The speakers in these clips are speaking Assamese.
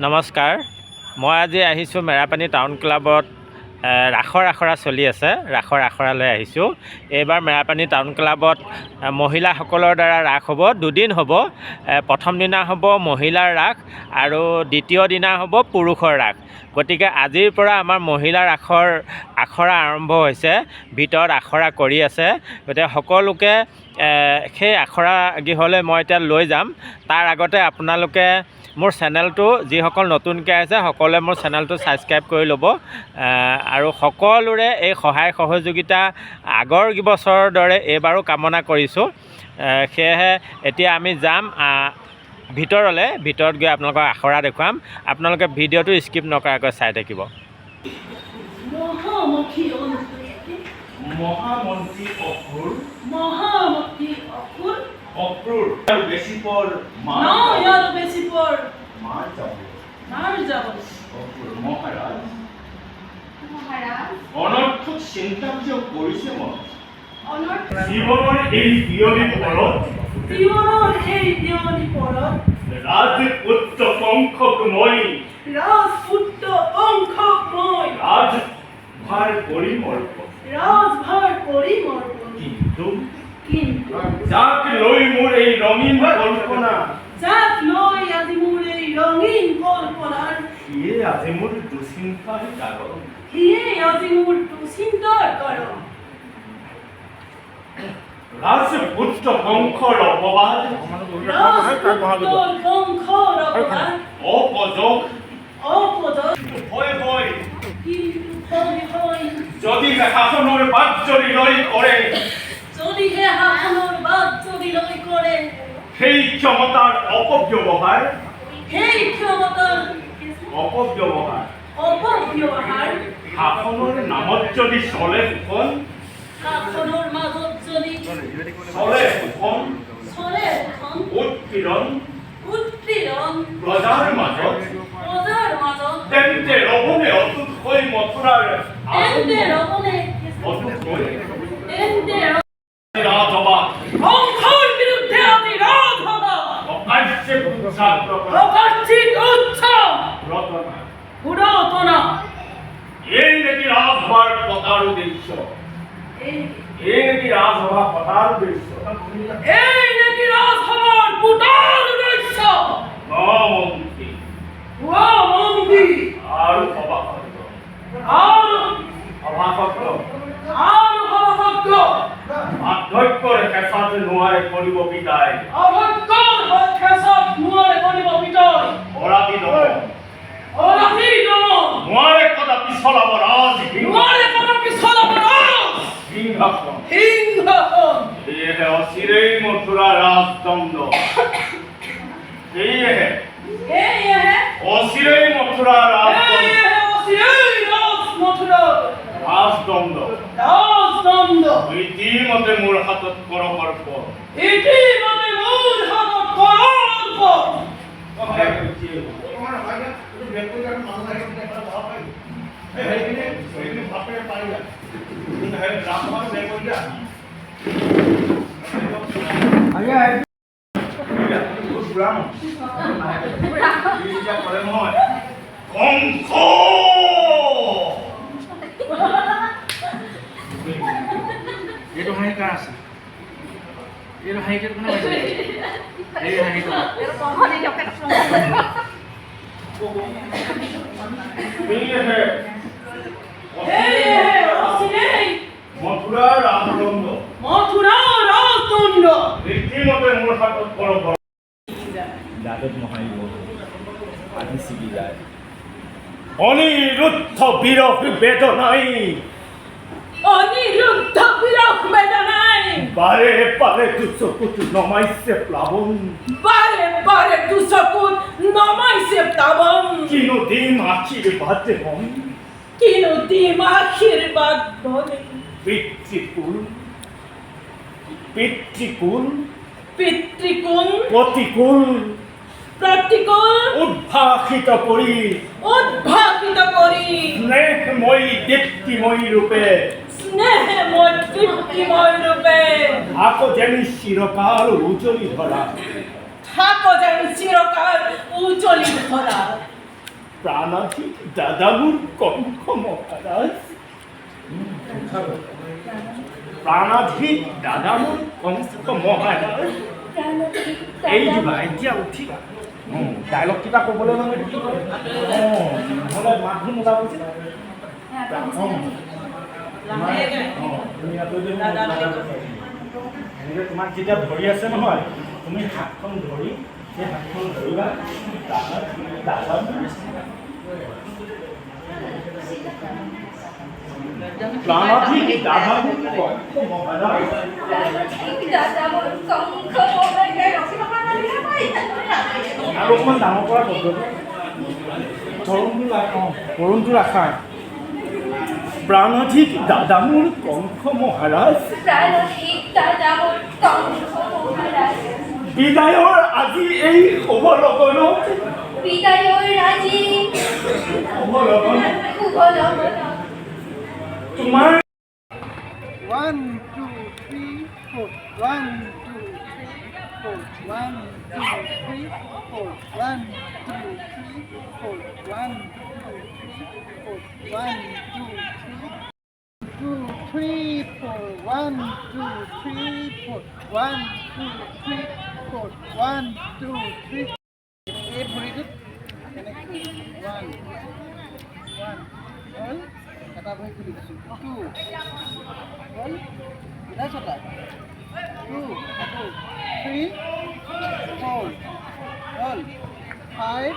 নমস্কাৰ, মই আজি আহিছোঁ মেৰাপানী টাউন ক্লাবত ৰাসৰ আখৰা চলি আছে। ৰাসৰ আখৰালৈ আহিছোঁ। এইবাৰ মেৰাপানী টাউন ক্লাবত মহিলাসকলৰ দ্বাৰা ৰাস হ'ব, দুদিন হ'ব। প্ৰথম দিনা হ'ব মহিলাৰ ৰাস আৰু দ্বিতীয় দিনা হ'ব পুৰুষৰ ৰাস। গতিকে আজিৰ পৰা আমাৰ মহিলাৰ আখৰা আৰম্ভ হৈছে, ভিতৰত আখৰা কৰি আছে। গতিকে সকলোকে সেই আখৰা গৃহলৈ মই এতিয়া লৈ যাম। তাৰ আগতে আপোনালোকে মোৰ চেনেলটো যিসকল নতুনকৈ আছে সকলোৱে মোৰ চেনেলটো ছাবস্ক্ৰাইব কৰি ল'ব আৰু সকলোৰে এই সহায় সহযোগিতা আগৰ বছৰৰ দৰে এইবাৰো কামনা কৰিছোঁ। সেয়েহে এতিয়া আমি যাম ভিতৰত গৈ আপোনালোকক আখৰা দেখুৱাম। আপোনালোকে ভিডিঅ'টো স্কিপ নকৰাকৈ চাই থাকিব। মহামন্ত্ৰী অক্ৰুৰ বেশি পৰ বেশি পৰ মাৰ যাব মহাৰাজ অনৰ্থক চিন্তা যে কৰিছে মন জীবনের এই বিয়লি পরত রাজপুত্র পঙ্খকময় রাজভার পরিমর্প কিন্তু যাক লই মোর এই রঙিন কল্পনা ইয়ে আজি মোর দুশ্চিন্তার কারণ রাজপুত্র পঙ্খর অপবাদ অপযোগ ভয় যদি শাসনের বাদ যদি লই করে সেই ক্ষমতার অপব্যবহার শাসনের নামত যদি চলে উৎপীড়ন প্রজার মাজত তেন্তে রবনে অতুত হৈ মথুরার এই নাকি রাজভার পতার উদ্দেশ্য আৰু অধ্যক্ষৰ হেঁচাতে নোৱাৰে কৰিব পিতাই নোৱাৰে কদাপি চলাব সিংহাসন সেয়েহে অচিৰেই মথুৰা ৰাজদণ্ড অচিৰেই মথুৰা ৰাজদণ্ড ইতিমধ্যে মোৰ হাতত কৰকৰ্প itu hai keras itu hai itu kenapa sih ini hai itu Mathura রাজদণ্ড রীতিমতে মোৰ হাতত কৰক দাঁতত মহাৰিব আদি ছিগি যায় অনিৰুদ্ধ বিৰহ বেদনাই বাৰে বাৰে তু চকুত নমাইছে প্লাবন কিনো দিম আশীৰ্বাদ পিতৃকুল প্ৰতিকূল উদ্ভাসিত কৰি স্নেহময়ী দীপ্তিময়ী ৰূপে থাকো যেন চিৰকাল উজ্জ্বলি ধৰা প্ৰাণাধিক দাদা মোৰ কংস মহাৰাজ প্ৰাণাধিক দাদা মোৰ কংস মহাৰাজ এই দিবা এতিয়া উঠিবা ডাইলগ কিবা ক'বলৈ মানে কি কৰে নহ'লে মাতবোৰ মোটা হৈছে এনেকৈ তোমাক যেতিয়া ধৰি আছে নহয় তুমি হাতখন ধৰি সেই হাতখন ধৰিবা প্ৰাণাধিক দাদা মোৰ কংস মহাৰাজ আৰু অকণমান ডাঙৰ পৰা পদ্ধতি তৰুণটো ৰাখা প্ৰাণাধিক দাদা মোৰ কংস মহাৰাজ বিদায়ৰ আজি এই শুভ লগনত তোমাৰ 1, 2, 3, 4. 1, 2, 3, 4. 1, 2, 3, 4. 1, 2, 3, 4. 1, 2, 3, 4. 1, 2, 3, 4. 1, 2, 3, 4. 1, 2, 3, 4. এই ভৰিটোত কেনেকৈ কৰিম 1 হ'ল এটা ভৰি খুলি দিছোঁ 2 হ'ল বিদায় চটা 2 আকৌ 3 4 হ'ল 5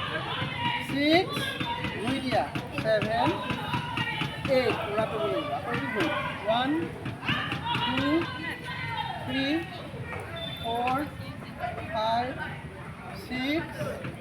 6 ধুই দিয়া 7 8 পূৰা কৰিব লাগিব আকৌ কি কৰিম 1 2 3 4 5 6